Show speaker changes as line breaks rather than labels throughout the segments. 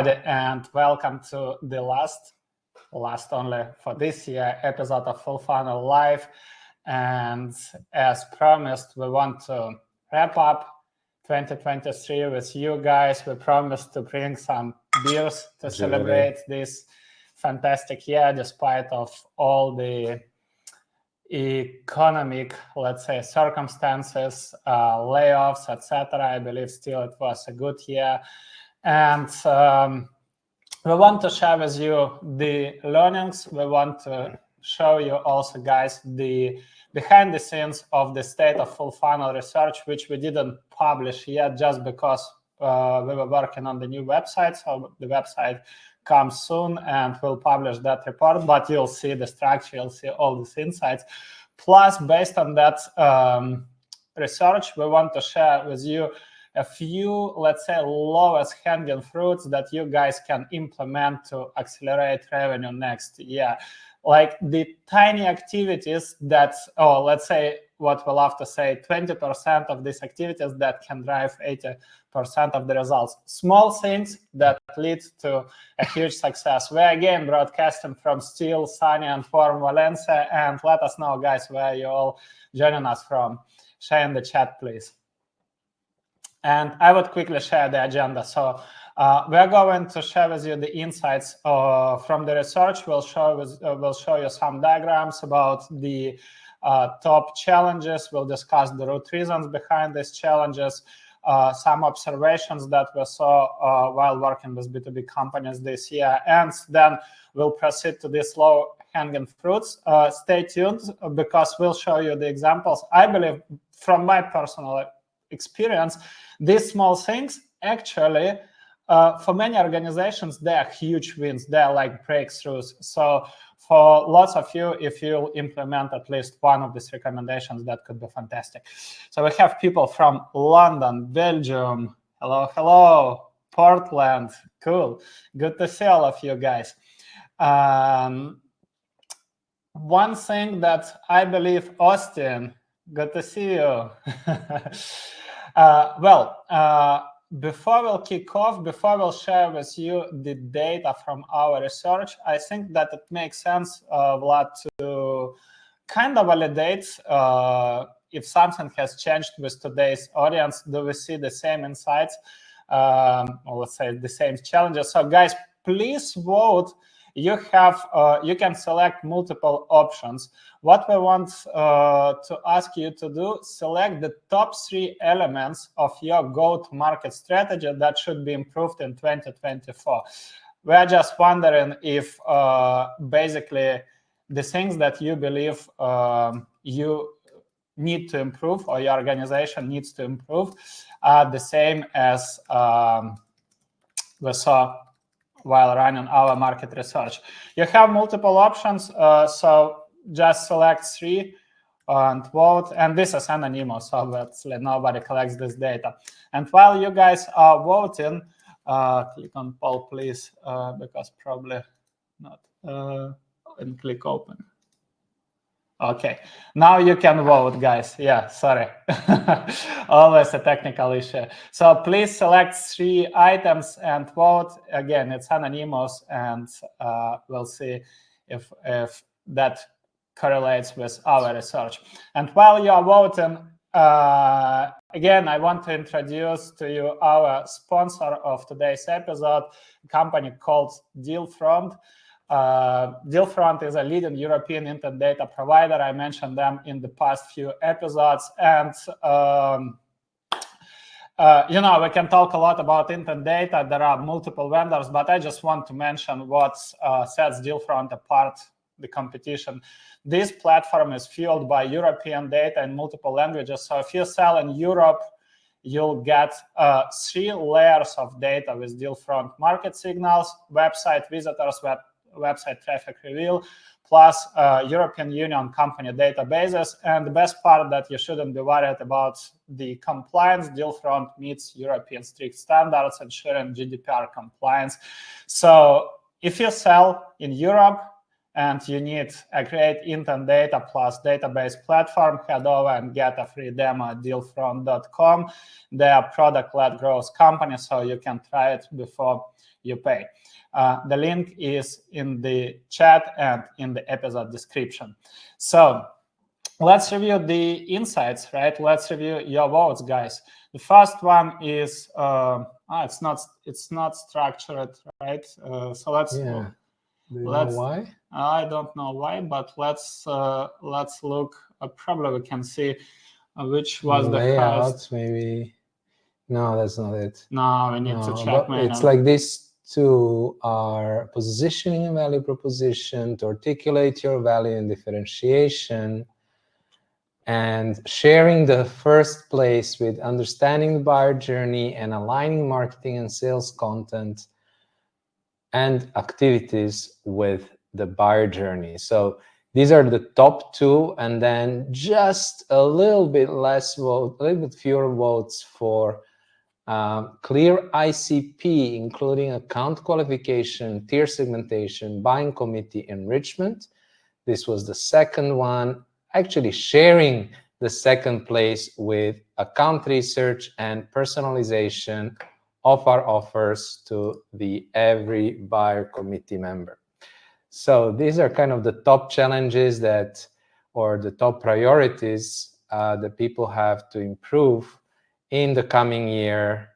and welcome to the last only for this year episode of Fullfunnel Live. And as promised, we want to wrap up 2023 with you guys. We promised to bring some beers to celebrate this fantastic year, despite of all the economic, let's say, circumstances, layoffs, etc. I believe still it was a good year. And we want to share with you the learnings. We want to show you also, guys, the behind the scenes of the state of Fullfunnel research, which we didn't publish yet just because we were working on the new website. So the website comes soon and we'll publish that report, but you'll see the structure, you'll see all these insights. Plus, based on that research, we want to share with you a few, let's say, lowest hanging fruits that you guys can implement to accelerate revenue next year. Like the tiny activities that, let's say what we love to say, 20% of these activities that can drive 80% of the results. Small things that lead to a huge success. We're again broadcasting from still sunny and warm Valencia, and let us know, guys, where you all joining us from. Share in the chat, please. And I would quickly share the agenda. So we're going to share with you the insights from the research. We'll show you some diagrams about the top challenges. We'll discuss the root reasons behind these challenges, some observations that we saw while working with B2B companies this year, and then we'll proceed to these low-hanging fruits. Stay tuned because we'll show you the examples. I believe, from my personal experience, these small things actually, for many organizations, they are huge wins. They are like breakthroughs. So for lots of you, if you implement at least one of these recommendations, that could be fantastic. So we have people from London, Belgium. Hello. Portland. Cool. Good to see all of you guys. One thing that I believe, Austin, good to see you. Before we'll kick off, before we'll share with you the data from our research, I think that it makes sense, Vlad, to kind of validate if something has changed with today's audience. Do we see the same insights, or let's say the same challenges? So, guys, please vote. You can select multiple options. What we want to ask you to do, select the top 3 elements of your go-to-market strategy that should be improved in 2024. We're just wondering if basically the things that you believe you need to improve or your organization needs to improve are the same as we saw while running our market research. You have multiple options, so just select 3 and vote. And this is anonymous, so obviously nobody collects this data. And while you guys are voting, click on poll, please, because probably not. And click open. Okay, now you can vote, guys. Yeah, sorry. Always a technical issue. So please select 3 items and vote. Again, it's anonymous, and we'll see if that correlates with our research. And while you are voting, again, I want to introduce to you our sponsor of today's episode, a company called DealFront. DealFront is a leading European intent data provider. I mentioned them in the past few episodes. And, we can talk a lot about intent data. There are multiple vendors, but I just want to mention what sets DealFront apart, the competition. This platform is fueled by European data in multiple languages. So if you sell in Europe, you'll get 3 layers of data with DealFront: market signals, website visitors, website traffic reveal, plus European Union company databases. And the best part that you shouldn't be worried about the compliance. DealFront meets European strict standards, ensuring GDPR compliance. So if you sell in Europe and you need a great intent data plus database platform, head over and get a free demo at DealFront.com. They are product-led growth company, so you can try it before you pay. The link is in the chat and in the episode description. So let's review the insights, right? Let's review your votes, guys. The first one is it's not structured, right? So let's.
Yeah. Do you know why?
I don't know why, but let's look. Probably we can see which was the
layouts. Maybe. No, that's not it.
No, we need to check.
It's like these two are positioning and value proposition, to articulate your value and differentiation, and sharing the first place with understanding the buyer journey and aligning marketing and sales content and activities with the buyer journey. So these are the top two, and then just a little bit fewer votes for clear ICP, including account qualification, tier segmentation, buying committee enrichment. This was the second one, actually sharing the second place with account research and personalization of our offers to the every buyer committee member. So these are kind of the top challenges or the top priorities that people have to improve in the coming year.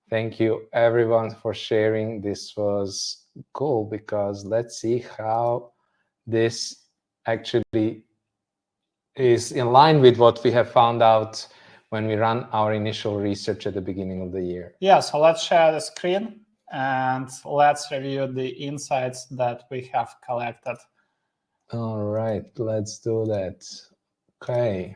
Thank you everyone for sharing. This was cool, because let's see how this actually is in line with what we have found out when we ran our initial research at the beginning of the year.
Yeah, so let's share the screen and let's review the insights that we have collected.
All right, let's do that. Okay.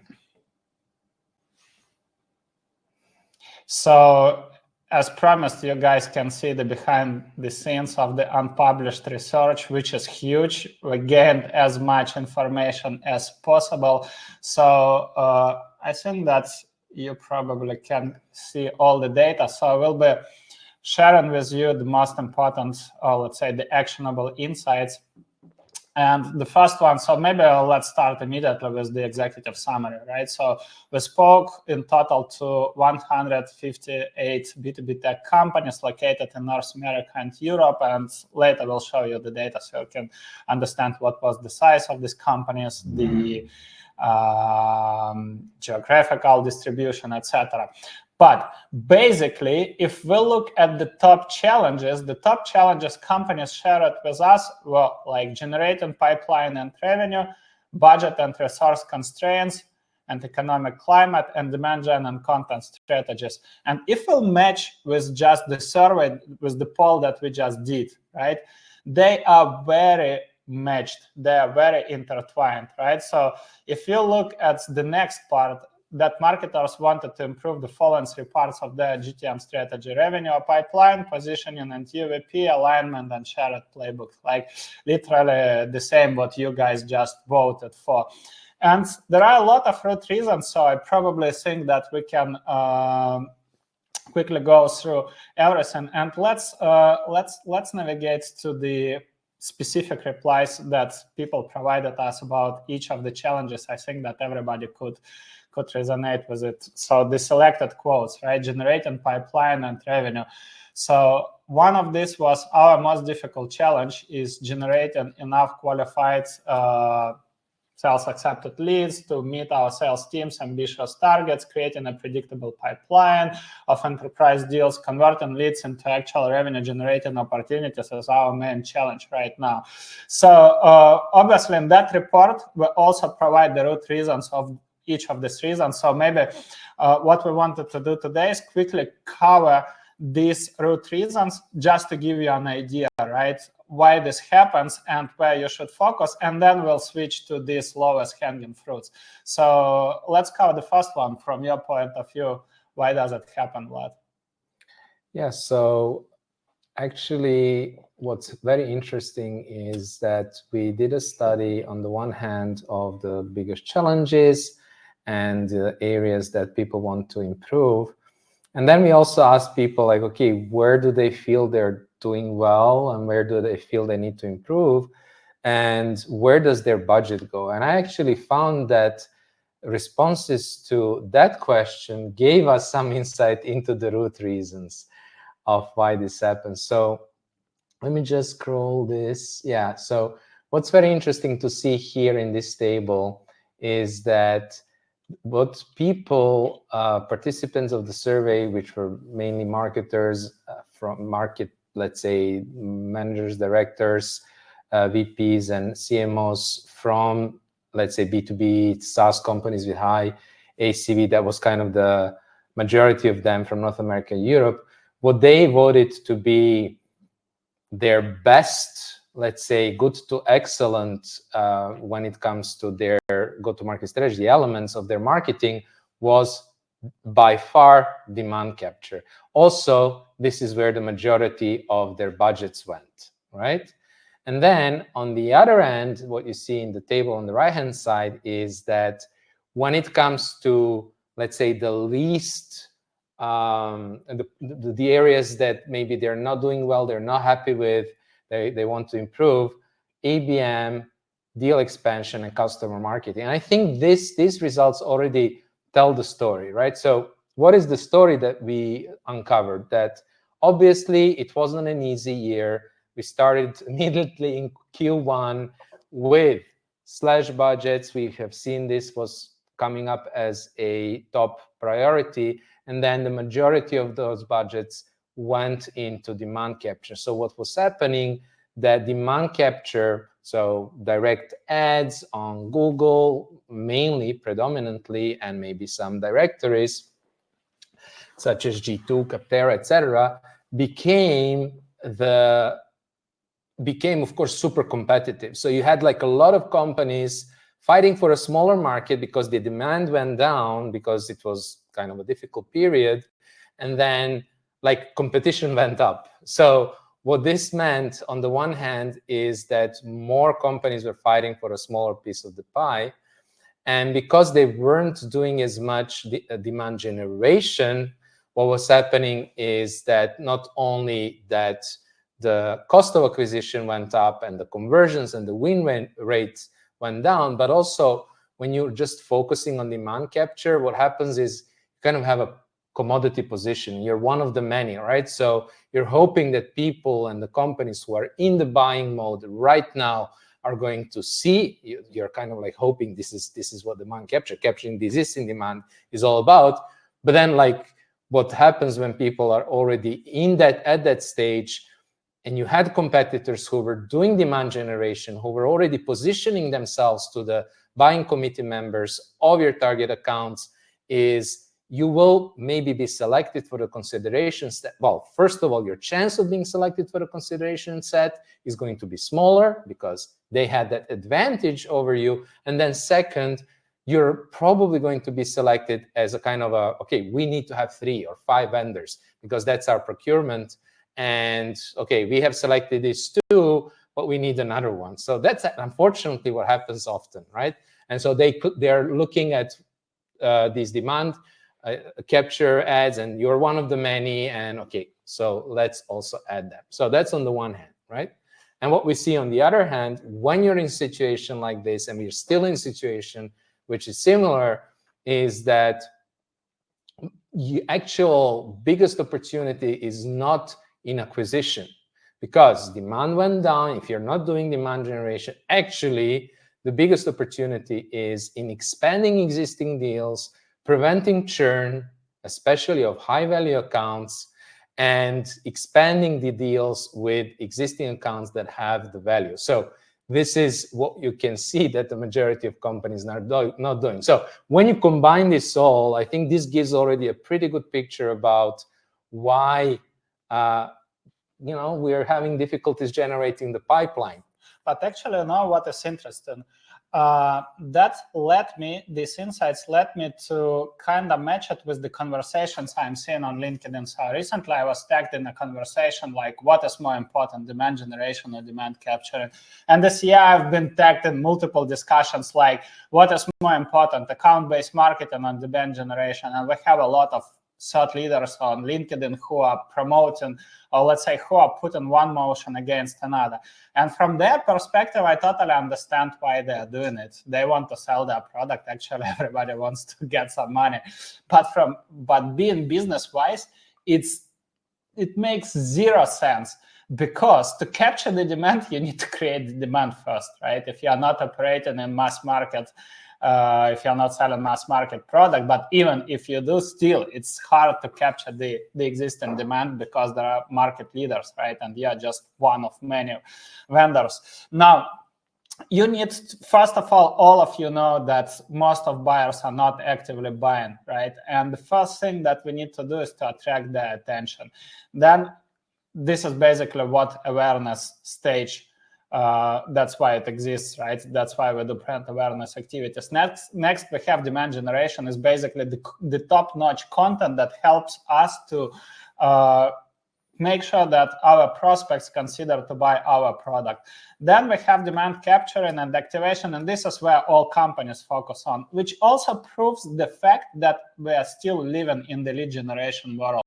So as promised, you guys can see the behind the scenes of the unpublished research, which is huge. We gained as much information as possible. So I think that you probably can see all the data. So I will be sharing with you the most important, or let's say the actionable insights. And the first one, so maybe let's start immediately with the executive summary, right? So we spoke in total to 158 B2B tech companies located in North America and Europe, and later we'll show you the data so you can understand what was the size of these companies, the geographical distribution, etc. But basically, if we look at the top challenges companies shared with us were like generating pipeline and revenue, budget and resource constraints, and economic climate, and demand gen and content strategies. And if we'll match with just the survey, with the poll that we just did, right, they are very matched, they are very intertwined, right? So if you look at the next part, that marketers wanted to improve the following three parts of their GTM strategy: revenue, pipeline, positioning, and UVP, alignment, and shared playbook. Like literally the same what you guys just voted for. And there are a lot of root reasons, so I probably think that we can quickly go through everything. And let's navigate to the specific replies that people provided us about each of the challenges. I think that everybody could resonate with it. So the selected quotes, right? Generating pipeline and revenue. So one of these was, our most difficult challenge is generating enough qualified sales accepted leads to meet our sales team's ambitious targets, creating a predictable pipeline of enterprise deals, converting leads into actual revenue generating opportunities is our main challenge right now. So obviously in that report, we also provide the root reasons of each of these reasons. So maybe what we wanted to do today is quickly cover these root reasons just to give you an idea, right, why this happens and where you should focus, and then we'll switch to these lowest hanging fruits. So let's cover the first one from your point of view. Why does it happen, Vlad?
Yeah, so actually what's very interesting is that we did a study on the one hand of the biggest challenges and the areas that people want to improve. And then we also asked people like, okay, where do they feel they're doing well and where do they feel they need to improve? and where does their budget go? And I actually found that responses to that question gave us some insight into the root reasons of why this happens. So let me just scroll this. Yeah, so what's very interesting to see here in this table is that what people, participants of the survey, which were mainly marketers from market, let's say managers, directors, VPs and CMOs from, let's say, B2B SaaS companies with high ACV, that was kind of the majority of them from North America and Europe, what they voted to be their best, let's say, good to excellent when it comes to their go-to-market strategy, elements of their marketing, was by far demand capture. Also, this is where the majority of their budgets went, right? And then on the other end, what you see in the table on the right-hand side is that when it comes to, let's say, the least, the areas that maybe they're not doing well, they're not happy with, they want to improve, ABM, deal expansion, and customer marketing. And I think these results already tell the story, right? So what is the story that we uncovered? That obviously it wasn't an easy year. We started immediately in Q1 with slash budgets. We have seen this was coming up as a top priority. And then the majority of those budgets went into demand capture. So what was happening, that demand capture, so direct ads on Google, mainly, predominantly, and maybe some directories, such as G2, Capterra, etc., became, of course, super competitive. So you had like a lot of companies fighting for a smaller market because the demand went down because it was kind of a difficult period. And then like competition went up. So what this meant on the one hand is that more companies were fighting for a smaller piece of the pie. And because they weren't doing as much demand generation, what was happening is that not only that the cost of acquisition went up and the conversions and the win rates went down, but also when you're just focusing on demand capture, what happens is you kind of have a commodity position. You're one of the many, right? So you're hoping that people and the companies who are in the buying mode right now are going to see. You're kind of like hoping this is what demand capturing the existing demand is all about. But then like what happens when people are already at that stage, and you had competitors who were doing demand generation, who were already positioning themselves to the buying committee members of your target accounts, is you will maybe be selected for the consideration set. Well, first of all, your chance of being selected for the consideration set is going to be smaller because they had that advantage over you. And then second, you're probably going to be selected as a kind of okay, we need to have 3 or 5 vendors because that's our procurement. And okay, we have selected these 2, but we need another one. So that's unfortunately what happens often, right? And so they're looking at these demand capture ads, and you're one of the many, and okay, so let's also add them. So that's on the one hand, right? And what we see on the other hand, when you're in a situation like this, and we're still in a situation which is similar, is that the actual biggest opportunity is not in acquisition, because demand went down. If you're not doing demand generation, actually the biggest opportunity is in expanding existing deals, preventing churn, especially of high value accounts, and expanding the deals with existing accounts that have the value. So this is what you can see that the majority of companies are not doing. So when you combine this all, I think this gives already a pretty good picture about why we are having difficulties generating the pipeline.
But actually, what is interesting? These insights led me to kind of match it with the conversations I'm seeing on LinkedIn. So recently I was tagged in a conversation like, what is more important, demand generation or demand capture? And this year I've been tagged in multiple discussions like, what is more important, account-based marketing or demand generation? And we have a lot of thought leaders on LinkedIn who are promoting, or let's say who are putting one motion against another. And from their perspective, I totally understand why they're doing it. They want to sell their product. Actually, everybody wants to get some money. But being business-wise, it makes zero sense, because to capture the demand, you need to create the demand first, right? If you are not operating in mass market, if you're not selling mass market product, but even if you do, still it's hard to capture the existing demand, because there are market leaders, right? And you're just one of many vendors. Now, you need to, first of all of you know that most of buyers are not actively buying, right? And the first thing that we need to do is to attract their attention. Then this is basically what awareness stage, that's why it exists, right? That's why we do brand awareness activities. Next we have demand generation, is basically the top-notch content that helps us to make sure that our prospects consider to buy our product. Then we have demand capturing and activation, and this is where all companies focus on, which also proves the fact that we are still living in the lead generation world.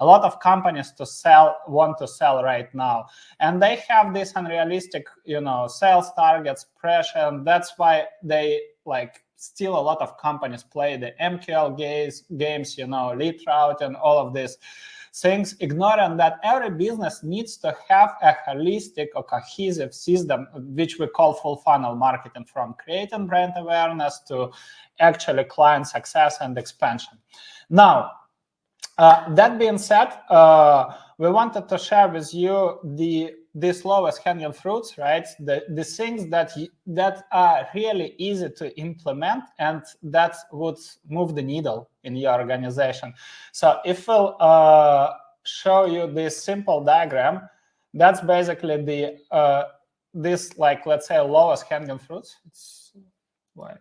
A lot of companies want to sell right now, and they have this unrealistic, sales targets, pressure, and that's why they still a lot of companies play the MQL games, lead route and all of this things, ignoring that every business needs to have a holistic or cohesive system, which we call full funnel marketing, from creating brand awareness to actually client success and expansion. Now, that being said, we wanted to share with you these lowest hanging fruits, right? The things that are really easy to implement and that would move the needle in your organization. So if we'll show you this simple diagram, that's basically this, let's say, lowest hanging fruits. It's what?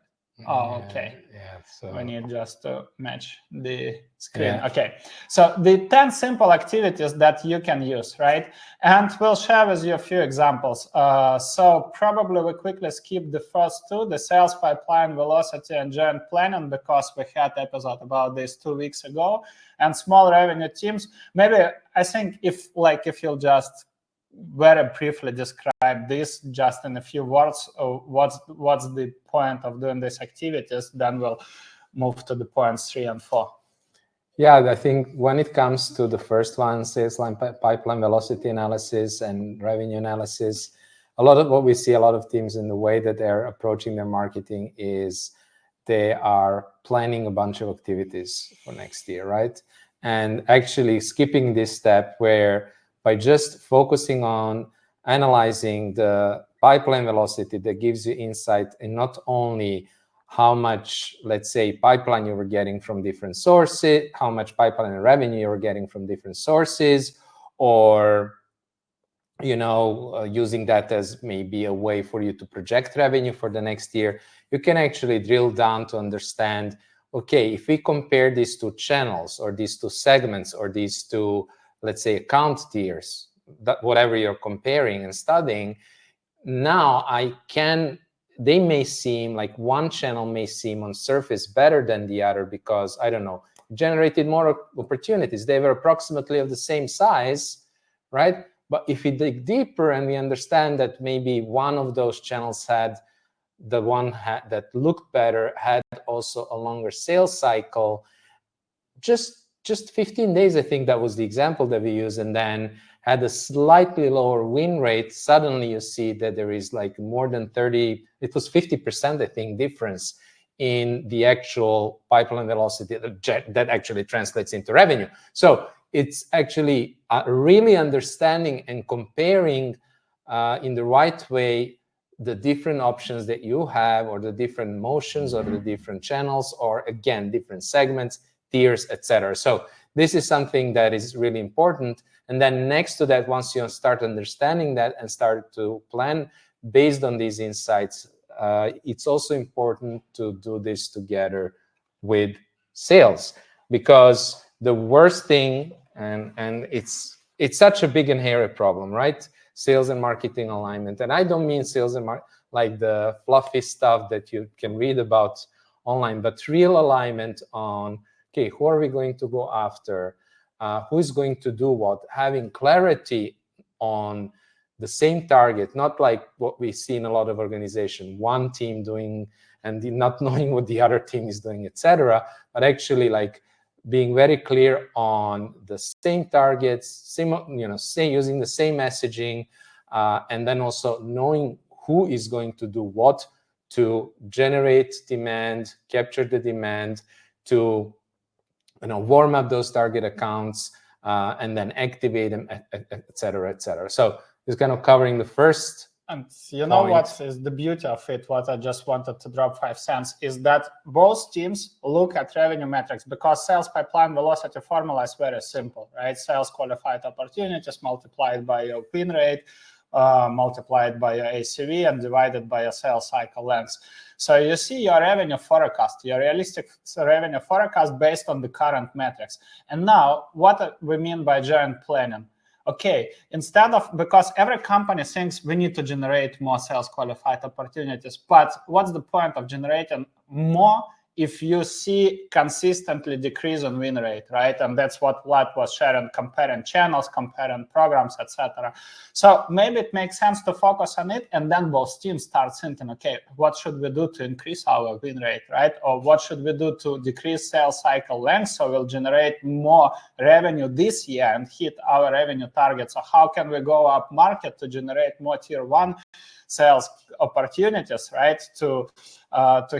Oh, okay.
Yeah. So
we need just to match the screen. Yeah. Okay. So the 10 simple activities that you can use, right? And we'll share with you a few examples. So probably we quickly skip the first two, the sales pipeline velocity and joint planning, because we had an episode about this 2 weeks ago. And small revenue teams. Maybe I think if you'll just very briefly describe this just in a few words, what's the point of doing these activities, then we'll move to the points 3 and 4.
Yeah, I think when it comes to the first one, sales line pipeline velocity analysis and revenue analysis, a lot of what we see, a lot of teams in the way that they're approaching their marketing is they are planning a bunch of activities for next year, right? And actually skipping this step where by just focusing on analyzing the pipeline velocity, that gives you insight in not only how much, let's say, pipeline you were getting from different sources, how much pipeline and revenue you were getting from different sources, or using that as maybe a way for you to project revenue for the next year. You can actually drill down to understand, okay, if we compare these two channels or these two segments or these two, let's say, account tiers, that whatever you're comparing and studying, now they may seem like one channel may seem on surface better than the other because, I don't know, generated more opportunities. They were approximately of the same size, right? But if we dig deeper and we understand that maybe one of those channels had that looked better, had also a longer sales cycle, just 15 days, I think that was the example that we used, and then had a slightly lower win rate, suddenly you see that there is more than 30, it was 50%, I think, difference in the actual pipeline velocity that actually translates into revenue. So it's actually really understanding and comparing in the right way the different options that you have, or the different motions, or the different channels, or again, different segments, tiers, etc. So this is something that is really important. And then next to that, once you start understanding that and start to plan based on these insights, it's also important to do this together with sales, because the worst thing, and it's such a big and hairy problem, right? Sales and marketing alignment. And I don't mean sales and like the fluffy stuff that you can read about online, but real alignment on okay, who are we going to go after? Who is going to do what? Having clarity on the same target, not like what we see in a lot of organizations, one team doing and not knowing what the other team is doing, etc., but actually like being very clear on the same targets, same, using the same messaging, and then also knowing who is going to do what to generate demand, capture the demand, to warm up those target accounts, and then activate them, etc., etc. So it's kind of covering the first.
And you know what is the beauty of it, what I just wanted to drop 5 cents, is that both teams look at revenue metrics, because sales pipeline velocity formula is very simple, right? Sales qualified opportunities multiplied by your win rate, multiplied by your ACV, and divided by your sales cycle length. So you see your revenue forecast, your realistic revenue forecast based on the current metrics. And now what we mean by joint planning. Okay, instead of, because every company thinks we need to generate more sales qualified opportunities, but what's the point of generating more if you see consistently decrease in win rate, right? And that's what Vlad was sharing, comparing channels, comparing programs, etc. So maybe it makes sense to focus on it, and then both teams start thinking, okay, what should we do to increase our win rate, right? Or what should we do to decrease sales cycle length so we'll generate more revenue this year and hit our revenue targets? Or how can we go up market to generate more tier 1 sales opportunities, right, to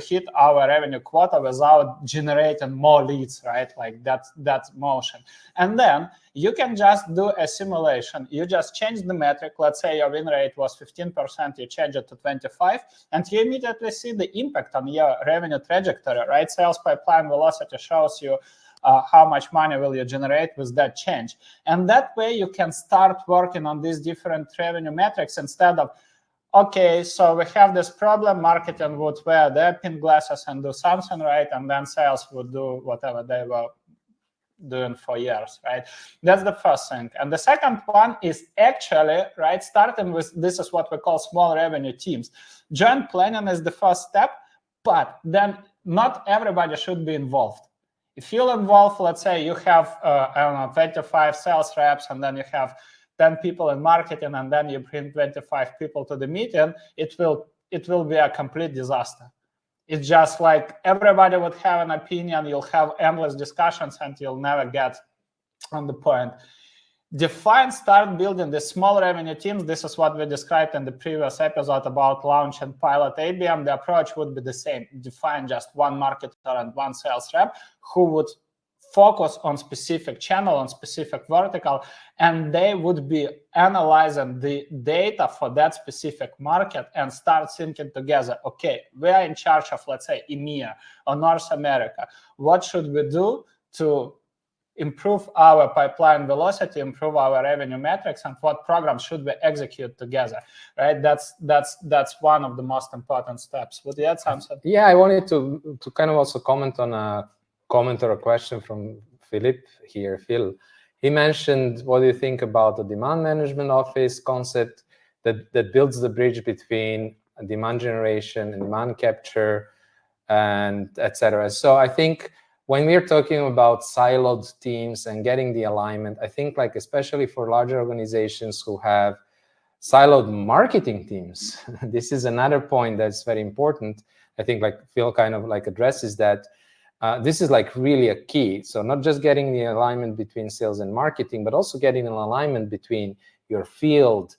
hit our revenue quota without generating more leads, right? Like that motion. And then you can just do a simulation. You just change the metric. Let's say your win rate was 15%, you change it to 25, and you immediately see the impact on your revenue trajectory, right? Sales pipeline velocity shows you how much money will you generate with that change. And that way you can start working on these different revenue metrics instead of, okay, so we have this problem, marketing would wear their pink glasses and do something, right? And then sales would do whatever they were doing for years, right? That's the first thing. And the second one is actually, right, starting with, this is what we call small revenue teams. Joint planning is the first step, but then not everybody should be involved. If you're involved, let's say you have, 25 sales reps, and then you have 10 people in marketing, and then you bring 25 people to the meeting, it will be a complete disaster. It's just like everybody would have an opinion, you'll have endless discussions, and you'll never get on the point. Start building the small revenue teams. This is what we described in the previous episode about launch and pilot ABM. The approach would be the same. Define just one marketer and one sales rep who would focus on specific channel, on specific vertical, and they would be analyzing the data for that specific market and start thinking together, okay, we are in charge of, let's say, EMEA or North America. What should we do to improve our pipeline velocity, improve our revenue metrics, and what programs should we execute together, right? That's one of the most important steps. Would you add something?
Yeah, I wanted to kind of also comment on a comment or a question from Philip here. Phil, he mentioned, what do you think about the demand management office concept that builds the bridge between demand generation and demand capture, and etc. So I think when we're talking about siloed teams and getting the alignment, I think like especially for larger organizations who have siloed marketing teams, this is another point that's very important. I think like Phil kind of like addresses that. This is like really a key. So not just getting the alignment between sales and marketing, but also getting an alignment between your field,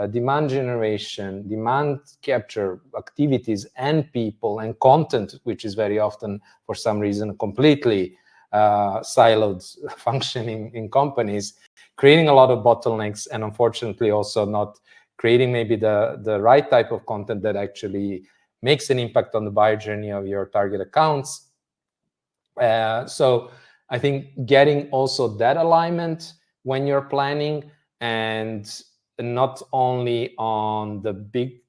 demand generation, demand capture activities, and people and content, which is very often, for some reason, completely siloed functioning in companies, creating a lot of bottlenecks, and unfortunately also not creating maybe the right type of content that actually makes an impact on the buyer journey of your target accounts. So I think getting also that alignment when you're planning, and not only on the big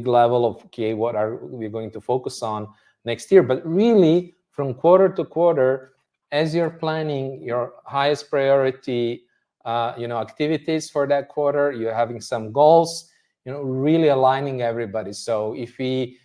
level of, okay, what are we going to focus on next year, but really from quarter to quarter, as you're planning your highest priority, activities for that quarter, you're having some goals, really aligning everybody. So if we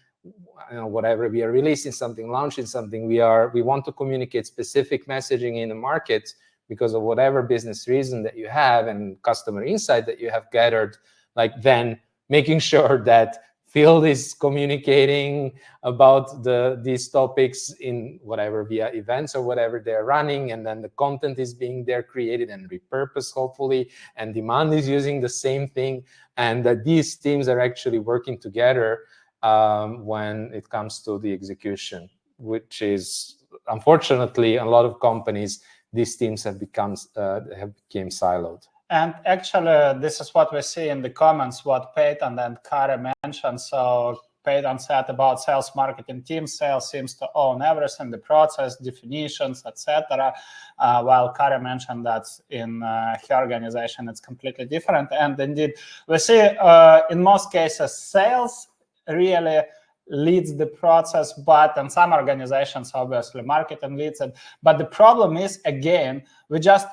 whatever we are releasing something, launching something, we want to communicate specific messaging in the market because of whatever business reason that you have and customer insight that you have gathered, like then making sure that field is communicating about these topics in whatever via events or whatever they're running, and then the content is being there created and repurposed hopefully, and demand is using the same thing, and that these teams are actually working together when it comes to the execution, which is unfortunately a lot of companies, these teams have become siloed.
And actually, this is what we see in the comments, what Peyton and Kari mentioned. So Peyton said about sales marketing team, sales seems to own everything, the process, definitions, etc. While Kari mentioned that in her organization, it's completely different. And indeed, we see in most cases, sales really leads the process, but in some organizations, obviously, marketing leads it. But the problem is, again, we just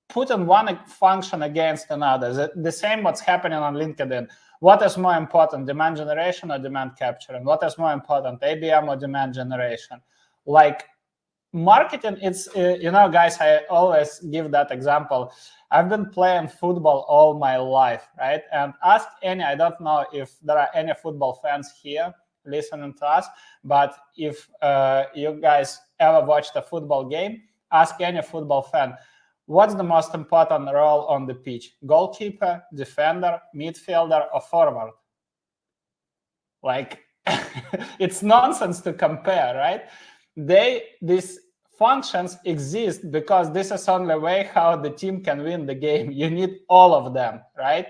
put in one function against another. The same what's happening on LinkedIn. What is more important, demand generation or demand capturing? What is more important, ABM or demand generation? Like marketing, it's, guys, I always give that example. I've been playing football all my life, right? And ask any, I don't know if there are any football fans here listening to us, but if you guys ever watched a football game, ask any football fan, what's the most important role on the pitch? Goalkeeper, defender, midfielder, or forward? Like, it's nonsense to compare, right? These functions exist because this is the only way how the team can win the game. You need all of them, right?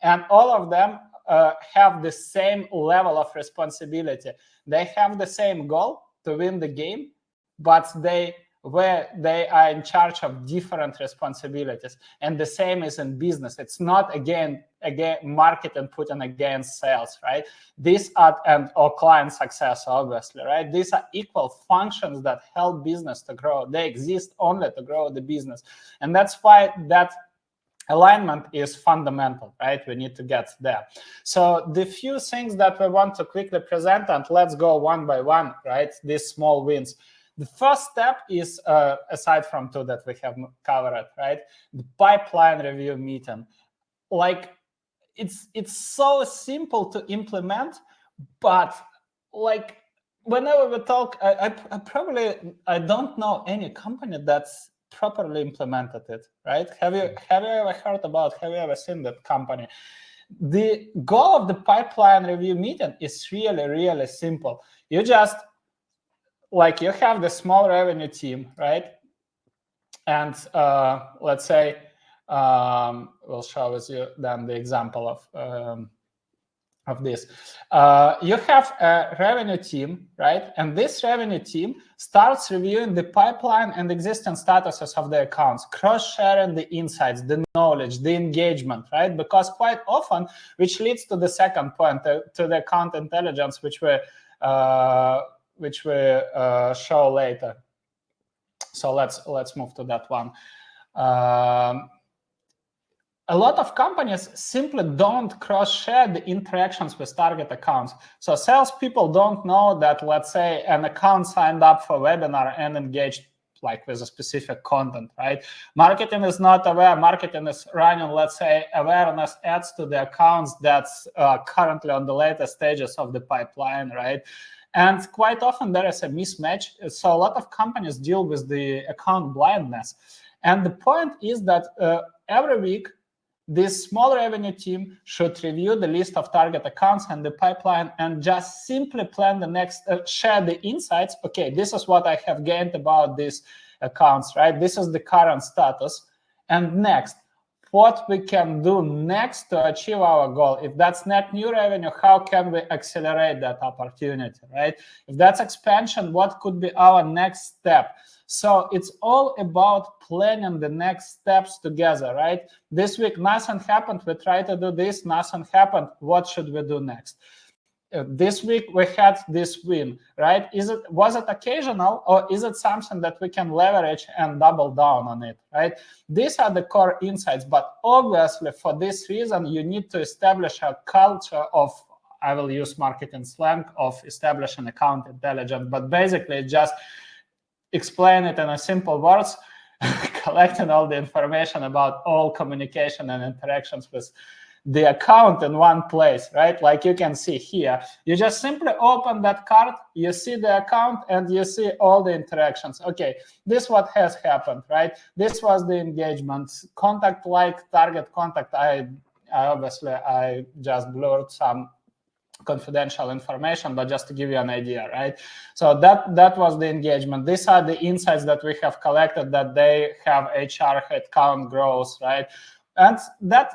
And all of them have the same level of responsibility. They have the same goal to win the game, but they are in charge of different responsibilities. And the same is in business. It's not again marketing putting against sales, right? These are or client success, obviously, right? These are equal functions that help business to grow. They exist only to grow the business. And that's why that alignment is fundamental, right? We need to get there. So the few things that we want to quickly present, and let's go one by one, right? These small wins. The first step is, aside from two that we have covered, right? The pipeline review meeting. Like, it's so simple to implement, but like whenever we talk, I don't know any company that's properly implemented it, right? Have you ever heard about? Have you ever seen that company? The goal of the pipeline review meeting is really, really simple. You just like you have the small revenue team, right? And let's say we'll show you then the example of this. You have a revenue team, right? And this revenue team starts reviewing the pipeline and existing statuses of the accounts, cross-sharing the insights, the knowledge, the engagement, right? Because quite often, which leads to the second point, to the account intelligence, which we show later. So let's move to that one. A lot of companies simply don't cross-share the interactions with target accounts. So salespeople don't know that, let's say, an account signed up for a webinar and engaged like with a specific content, right? Marketing is not aware. Marketing is running, let's say, awareness ads to the accounts that's currently on the later stages of the pipeline, right? And quite often there is a mismatch. So a lot of companies deal with the account blindness. And the point is that every week, this small revenue team should review the list of target accounts and the pipeline and just simply plan the next, share the insights. Okay, this is what I have gained about these accounts, right? This is the current status. And next, what we can do next to achieve our goal. If that's net new revenue, how can we accelerate that opportunity, right? If that's expansion, what could be our next step? So it's all about planning the next steps together, right? This week, nothing happened. We try to do this, nothing happened. What should we do next? This week we had this win, right? Was it occasional, or is it something that we can leverage and double down on it, right? These are the core insights, but obviously for this reason, you need to establish a culture of I will use marketing slang of establish an account intelligence, but basically just explain it in a simple words, collecting all the information about all communication and interactions with the account in one place, right? Like you can see here, you just simply open that card, you see the account, and you see all the interactions. Okay, this what has happened, right? This was the engagement, contact, like, target contact. I obviously just blurred some confidential information, but just to give you an idea, right? So that was the engagement. These are the insights that we have collected, that they have HR headcount growth, right? And that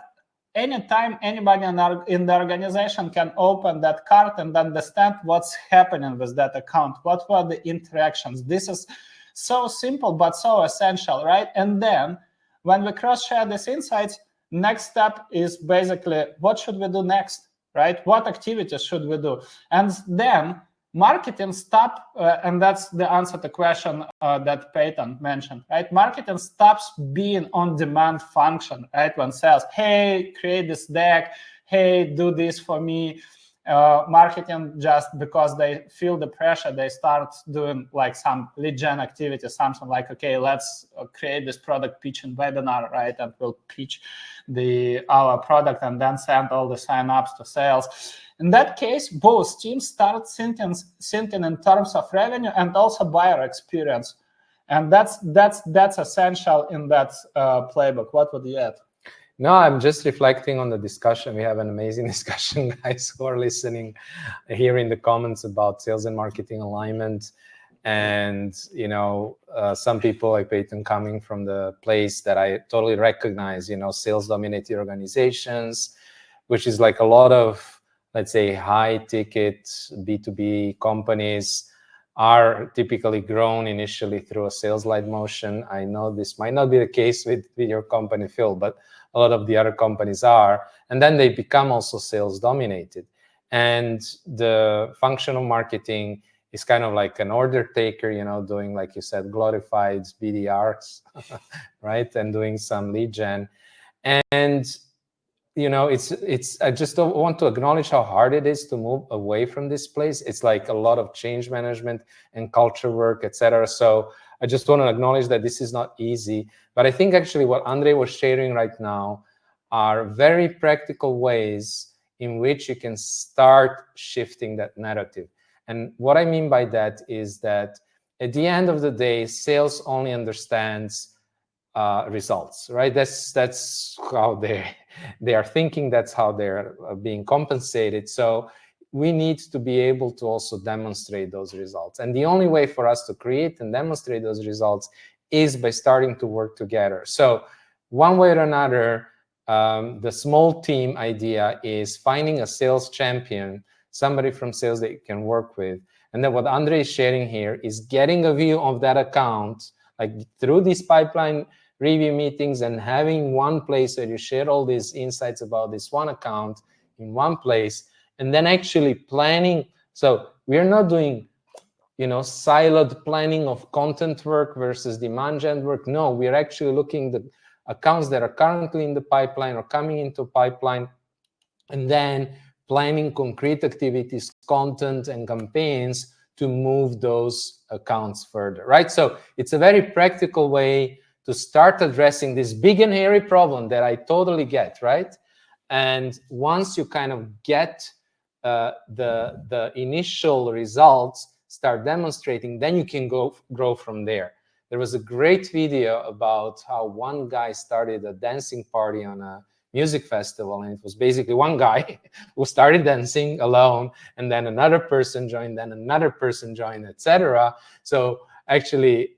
anytime anybody in the organization can open that card and understand what's happening with that account, what were the interactions. This is so simple but so essential, right? And then when we cross-share these insights, next step is basically what should we do next, right? What activities should we do? And then marketing stop, and that's the answer to the question that Peyton mentioned, right? Marketing stops being on-demand function, right? When sales, hey, create this deck, hey, do this for me. Marketing, just because they feel the pressure, they start doing like some lead gen activity, something like, okay, let's create this product pitching webinar, right? And we'll pitch our product and then send all the sign-ups to sales. In that case, both teams start thinking in terms of revenue and also buyer experience. And that's essential in that playbook. What would you add?
No, I'm just reflecting on the discussion. We have an amazing discussion, guys, who are listening here in the comments about sales and marketing alignment. And, you know, some people like Peyton coming from the place that I totally recognize, you know, sales-dominated organizations, which is like a lot of, let's say, high-ticket B2B companies are typically grown initially through a sales-led motion. I know this might not be the case with your company, Phil, but a lot of the other companies are. And then they become also sales-dominated. And the functional marketing is kind of like an order taker, you know, doing, like you said, glorified BDRs, right? And doing some lead gen. And, you know, it's I just don't want to acknowledge how hard it is to move away from this place. It's like a lot of change management and culture work, etc. So I just want to acknowledge that this is not easy. But I think actually what Andre was sharing right now are very practical ways in which you can start shifting that narrative. And what I mean by that is that at the end of the day, sales only understands results, right? That's how they are thinking. That's how they're being compensated. So we need to be able to also demonstrate those results. And the only way for us to create and demonstrate those results is by starting to work together. So one way or another, the small team idea is finding a sales champion, somebody from sales that you can work with. And then what Andre is sharing here is getting a view of that account, like through these pipeline review meetings and having one place where you share all these insights about this one account in one place, and then actually planning. So we're not doing, you know, siloed planning of content work versus demand gen work. No, we're actually looking at the accounts that are currently in the pipeline or coming into pipeline, and then planning concrete activities, content, and campaigns to move those accounts further, right? So it's a very practical way to start addressing this big and hairy problem that I totally get, right? And once you kind of get the initial results, start demonstrating, then you can grow from there. There was a great video about how one guy started a dancing party on a music festival, and it was basically one guy who started dancing alone, and then another person joined, then another person joined, etc. So actually,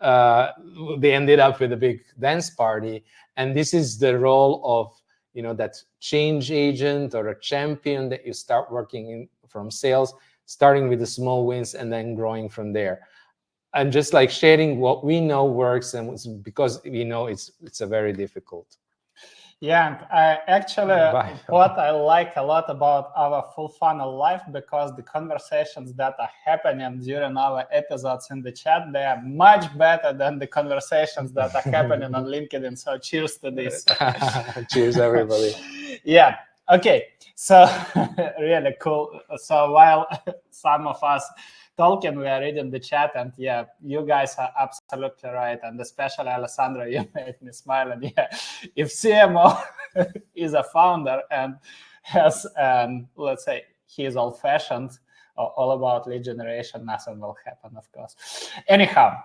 they ended up with a big dance party. And this is the role of, you know, that change agent or a champion that you start working in from sales, starting with the small wins and then growing from there. And just like sharing what we know works, and because we know it's a very difficult.
Yeah, and I actually, what I like a lot about our Fullfunnel Live, because the conversations that are happening during our episodes in the chat, they are much better than the conversations that are happening on LinkedIn. So cheers to this.
Cheers, everybody.
Yeah. Okay, so really cool. So while some of us talking, we are reading the chat, and yeah, you guys are absolutely right, and especially Alessandro, you made me smile. And yeah, if CMO is a founder and has, let's say, he's old-fashioned, all about lead generation, nothing will happen, of course. Anyhow,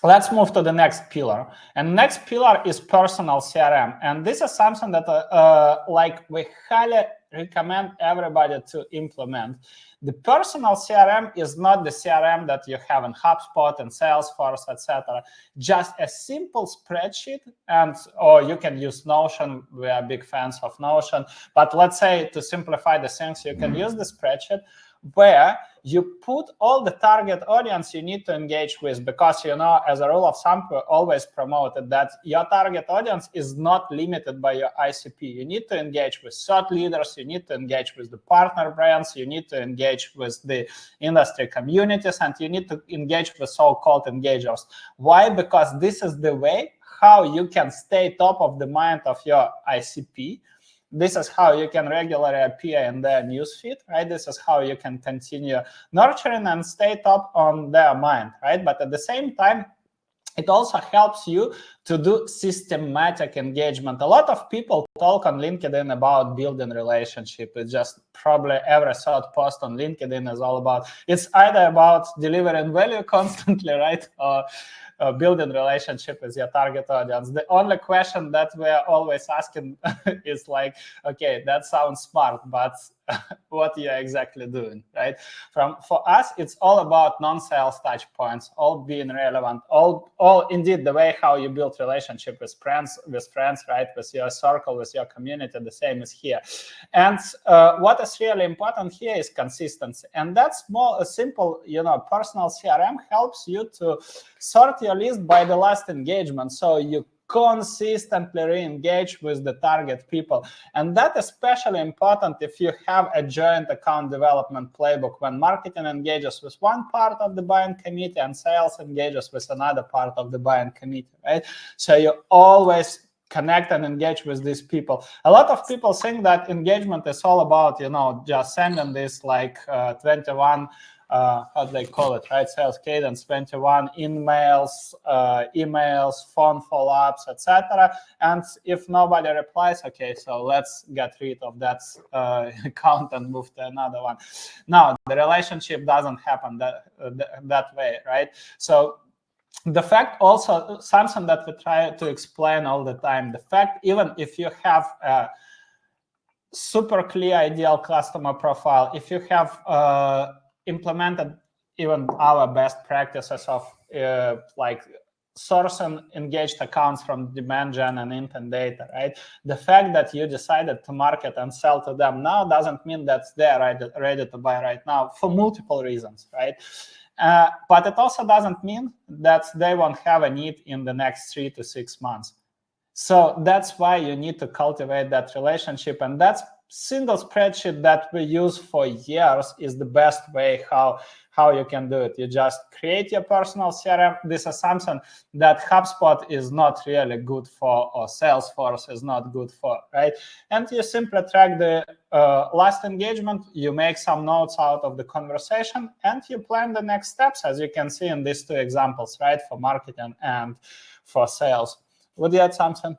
let's move to the next pillar. And next pillar is personal CRM. And this is something that like we highly recommend everybody to implement. The personal CRM is not the CRM that you have in HubSpot and Salesforce, etc. Just a simple spreadsheet, and or you can use Notion. We are big fans of Notion. But let's say to simplify the things, you can use the spreadsheet where you put all the target audience you need to engage with, because, you know, as a rule of thumb, we always promoted that your target audience is not limited by your ICP. You need to engage with thought leaders, you need to engage with the partner brands, you need to engage with the industry communities, and you need to engage with so-called engagers. Why? Because this is the way how you can stay top of the mind of your ICP. This is how you can regularly appear in their newsfeed, right? This is how you can continue nurturing and stay top on their mind, right? But at the same time, it also helps you to do systematic engagement. A lot of people talk on LinkedIn about building relationship. It's just probably every third post on LinkedIn is all about, it's either about delivering value constantly, right? Or building relationship with your target audience. The only question that we're always asking is like, okay, that sounds smart, but what you're exactly doing, right? For us, it's all about non-sales touch points, all being relevant, all indeed the way how you build relationship with friends, right? With your circle, with your community, the same is here. And what is really important here is consistency. And that's more a simple, you know, personal CRM helps you to sort your list by the last engagement. So you consistently re-engage with the target people. And that is especially important if you have a joint account development playbook, when marketing engages with one part of the buying committee and sales engages with another part of the buying committee, right? So you always connect and engage with these people. A lot of people think that engagement is all about, you know, just sending this like 21 how do they call it, right? Sales cadence, 21 emails, phone follow-ups, etc. And if nobody replies, okay, so let's get rid of that account and move to another one. Now, the relationship doesn't happen that way, right? So the fact also, something that we try to explain all the time, the fact even if you have a super clear ideal customer profile, if you have implemented even our best practices of like sourcing engaged accounts from demand gen and intent data, right? The fact that you decided to market and sell to them now doesn't mean that they're ready to buy right now, for multiple reasons, right? But it also doesn't mean that they won't have a need in the next 3 to 6 months. So that's why you need to cultivate that relationship. And that single spreadsheet that we use for years is the best way how you can do it. You just create your personal CRM. This is something that HubSpot is not really good for, or Salesforce is not good for, right? And you simply track the last engagement, you make some notes out of the conversation, and you plan the next steps, as you can see in these two examples, right? For marketing and for sales. Would you add something?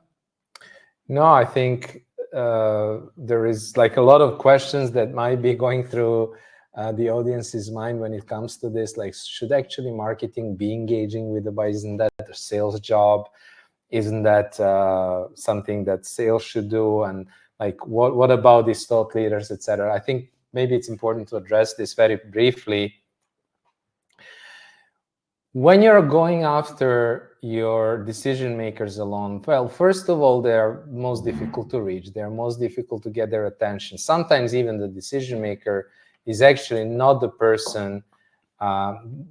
No, I think there is like a lot of questions that might be going through the audience's mind when it comes to this. Like, should actually marketing be engaging with the buyer? Isn't that a sales job? Isn't that something that sales should do? And like, what about these thought leaders, etc.? I think maybe it's important to address this very briefly. When you're going after your decision makers alone, well, first of all, they're most difficult to reach. They're most difficult to get their attention. Sometimes even the decision maker is actually not the person,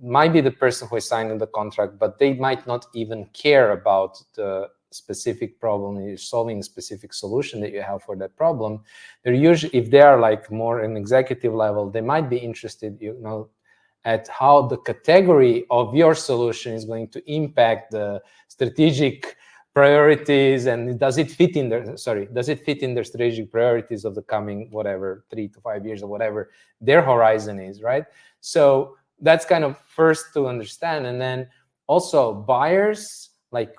might be the person who is signing the contract, but they might not even care about the specific problem you're solving, a specific solution that you have for that problem. They're usually, if they are like more an executive level, they might be interested, you know, at how the category of your solution is going to impact the strategic priorities, and does it fit in their strategic priorities of the coming whatever 3 to 5 years or whatever their horizon is, right? So that's kind of first to understand. And then also buyers, like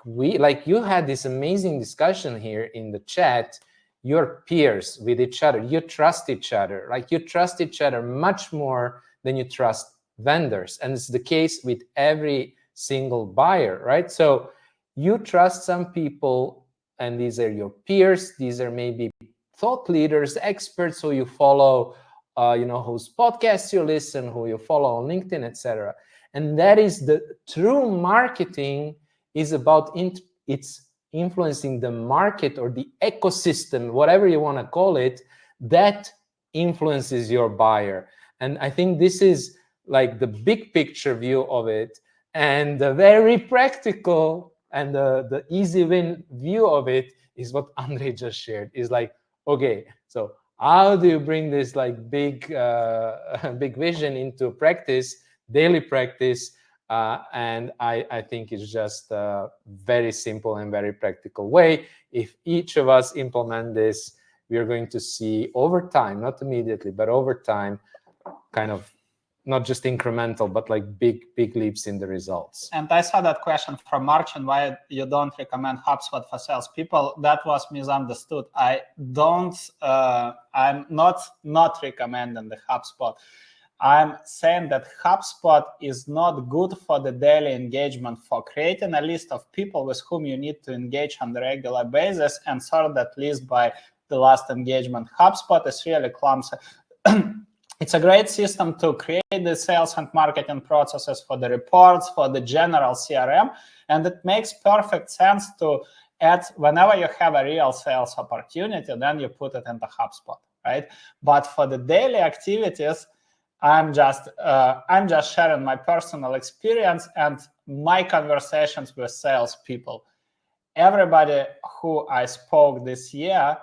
you had this amazing discussion here in the chat, your peers with each other, you trust each other, like you trust each other much more than you trust vendors. And it's the case with every single buyer, right? So you trust some people, and these are your peers. These are maybe thought leaders, experts who you follow, whose podcasts you listen, who you follow on LinkedIn, etc. And that is the true marketing is about it's influencing the market or the ecosystem, whatever you want to call it, that influences your buyer. And I think this is like the big picture view of it, and the very practical and the easy win view of it is what Andrej just shared. Is like, okay, so how do you bring this like big vision into practice, daily practice? And I think it's just a very simple and very practical way. If each of us implement this, we are going to see over time, not immediately, but over time, kind of not just incremental, but like big leaps in the results.
And I saw that question from Marcin, why you don't recommend HubSpot for salespeople. That was misunderstood. I'm not recommending the HubSpot. I'm saying that HubSpot is not good for the daily engagement, for creating a list of people with whom you need to engage on the regular basis and sort that list by the last engagement. HubSpot is really clumsy. It's a great system to create the sales and marketing processes, for the reports, for the general CRM, and it makes perfect sense to add whenever you have a real sales opportunity, then you put it into HubSpot, right? But for the daily activities, I'm just sharing my personal experience and my conversations with salespeople. Everybody who I spoke this year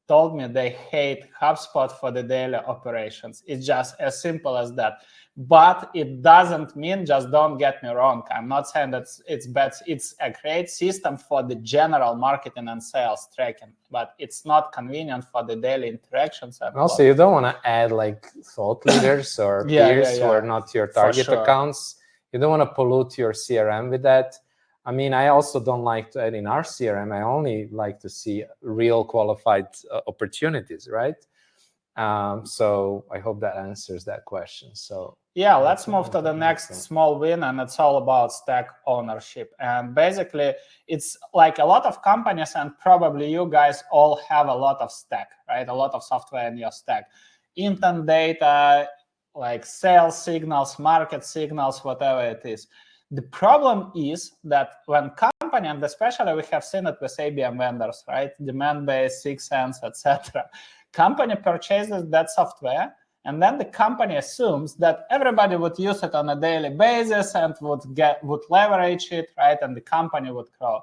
told me they hate HubSpot for the daily operations. It's just as simple as that. But it doesn't mean, just don't get me wrong, I'm not saying that it's bad. It's a great system for the general marketing and sales tracking, but it's not convenient for the daily interactions.
Also, you don't want to add like thought leaders or peers who are not your target accounts. You don't want to pollute your CRM with that. I mean, I also don't like to add in our CRM. I only like to see real qualified opportunities, right? So I hope that answers that question. So
yeah, let's move to the next small win, and it's all about stack ownership. And basically, it's like a lot of companies, and probably you guys all have a lot of stack, right? A lot of software in your stack. Intent data, like sales signals, market signals, whatever it is. The problem is that when company, and especially we have seen it with ABM vendors, right? Demand-based, 6 Sense, etc. Company purchases that software, and then the company assumes that everybody would use it on a daily basis and would leverage it, right? And the company would grow.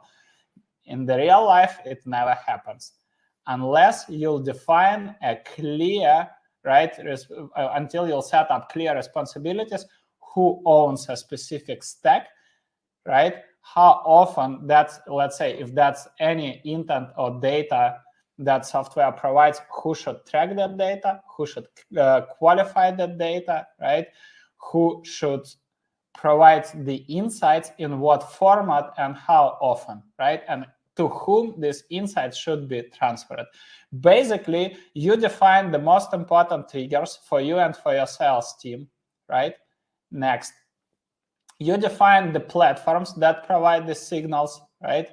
In the real life, it never happens unless you'll define a clear, right? Until you'll set up clear responsibilities. Who owns a specific stack, right? How often that's, let's say, if that's any intent or data that software provides, who should track that data, who should qualify that data, right? Who should provide the insights in what format and how often, right? And to whom these insights should be transferred. Basically, you define the most important triggers for you and for your sales team, right? Next, you define the platforms that provide the signals, right?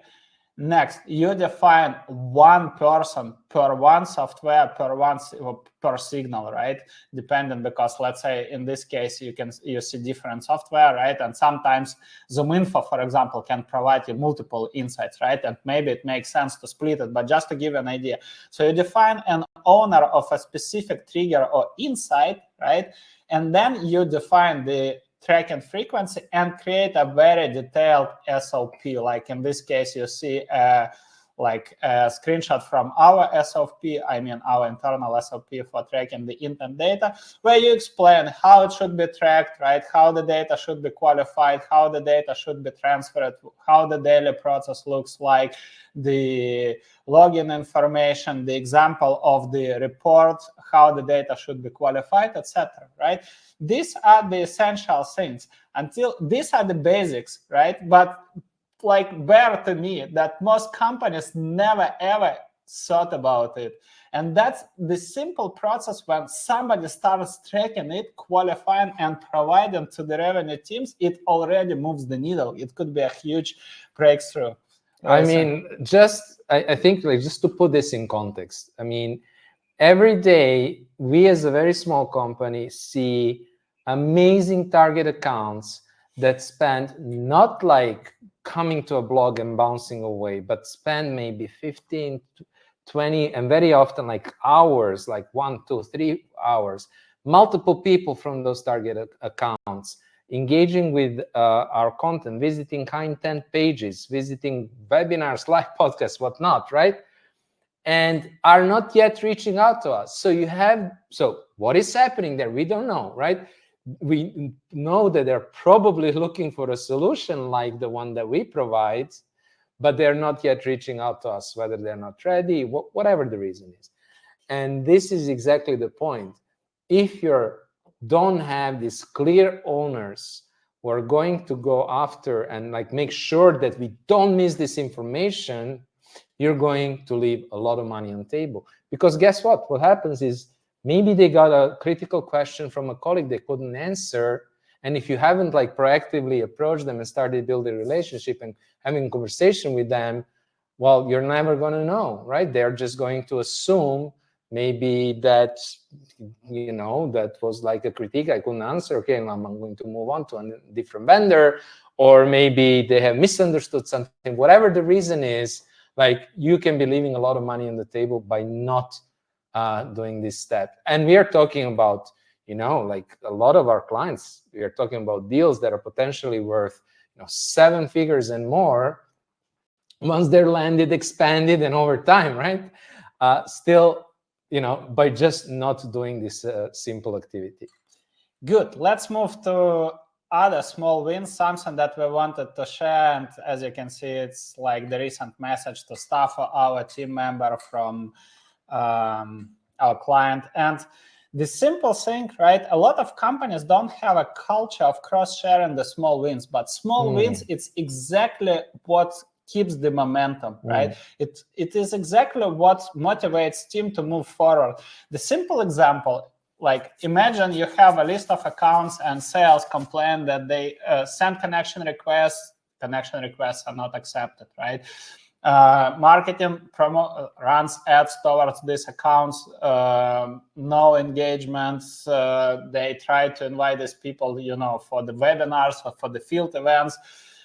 Next, you define one person per one software per signal, right? Depending, because let's say in this case you see different software, right? And sometimes ZoomInfo, for example, can provide you multiple insights, right? And maybe it makes sense to split it, but just to give an idea. So you define an owner of a specific trigger or insight, right? And then you define the tracking frequency and create a very detailed SOP. Like in this case, you see like a screenshot from our SOP, I mean our internal SOP for tracking the intent data, where you explain how it should be tracked, right? How the data should be qualified, how the data should be transferred, how the daily process looks like, the login information, the example of the report, how the data should be qualified, etc. Right? These are the essential things. Until these are the basics, right? But like bear to me that most companies never ever thought about it. And that's the simple process. When somebody starts tracking it, qualifying and providing to the revenue teams, it already moves the needle. It could be a huge breakthrough.
I mean, I think like just to put this in context, I mean, every day we as a very small company see amazing target accounts that spend not like coming to a blog and bouncing away, but spend maybe 15, 20, and very often like hours, like 1, 2, 3 hours, multiple people from those target accounts engaging with our content, visiting high intent pages, visiting webinars, live podcasts, whatnot, right? And are not yet reaching out to us. So what is happening there? We don't know, right? We know that they're probably looking for a solution like the one that we provide, but they're not yet reaching out to us, whether they're not ready, whatever the reason is. And this is exactly the point. If you don't have these clear owners who are going to go after and like make sure that we don't miss this information, you're going to leave a lot of money on the table. Because guess what? What happens is maybe they got a critical question from a colleague they couldn't answer. And if you haven't like proactively approached them and started building a relationship and having a conversation with them, well, you're never going to know, right? They're just going to assume maybe that, you know, that was like a critique I couldn't answer. Okay, I'm going to move on to a different vendor. Or maybe they have misunderstood something. Whatever the reason is, like you can be leaving a lot of money on the table by not doing this step. And we are talking about, you know, like a lot of our clients, we are talking about deals that are potentially worth, you know, 7 figures and more once they're landed, expanded, and over time, right? Still, you know, by just not doing this simple activity.
Good. Let's move to other small wins, something that we wanted to share. And as you can see, it's like the recent message to staff or our team member from our client. And the simple thing, right? A lot of companies don't have a culture of cross-sharing the small wins, but small wins, it's exactly what keeps the momentum, right? It is exactly what motivates team to move forward. The simple example, like imagine you have a list of accounts and sales complain that they send connection requests are not accepted, right? Marketing runs ads towards these accounts, no engagements. They try to invite these people, you know, for the webinars or for the field events,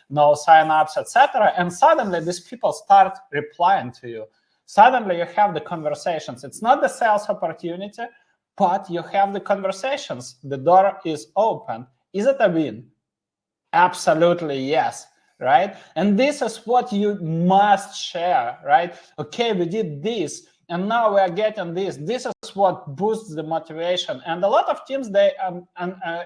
no signups, etc. And suddenly these people start replying to you. Suddenly you have the conversations. It's not the sales opportunity, but you have the conversations. The door is open. Is it a win? Absolutely yes, right? And this is what you must share, right? Okay, we did this, and now we are getting this. This is what boosts the motivation. And a lot of teams, they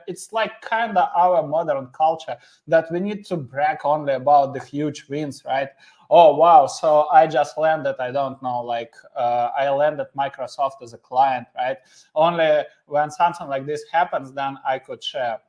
it's like kind of our modern culture that we need to brag only about the huge wins, right? Oh, wow, so I just landed, I don't know, like I landed Microsoft as a client, right? Only when something like this happens, then I could share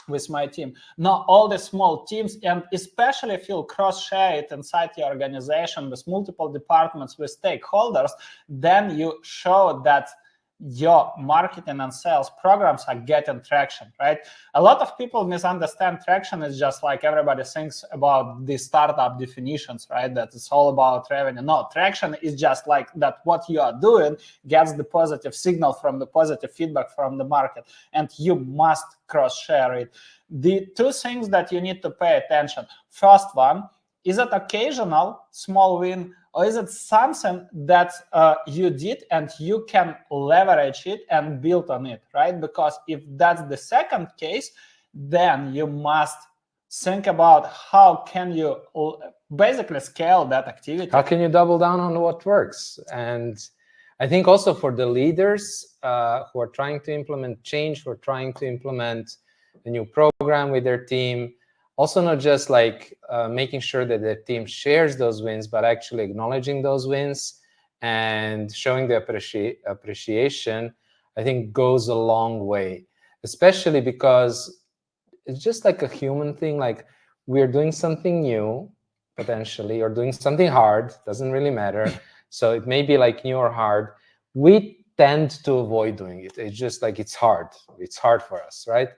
with my team. Now, all the small teams, and especially if you cross-share it inside your organization with multiple departments, with stakeholders, then you show that your marketing and sales programs are getting traction, right? A lot of people misunderstand traction is just like everybody thinks about the startup definitions, right? That it's all about revenue. No, traction is just like that what you are doing gets the positive signal from the positive feedback from the market, and you must cross-share it. The two things that you need to pay attention. First one, is it occasional small win, or is it something that you did and you can leverage it and build on it, right? Because if that's the second case, then you must think about how can you basically scale that activity.
How can you double down on what works? And I think also for the leaders who are trying to implement change, who are trying to implement a new program with their team, also not just like making sure that the team shares those wins, but actually acknowledging those wins and showing the appreciation, I think goes a long way, especially because it's just like a human thing. Like we're doing something new, potentially, or doing something hard, doesn't really matter. So it may be like new or hard. We tend to avoid doing it. It's just like it's hard for us, right?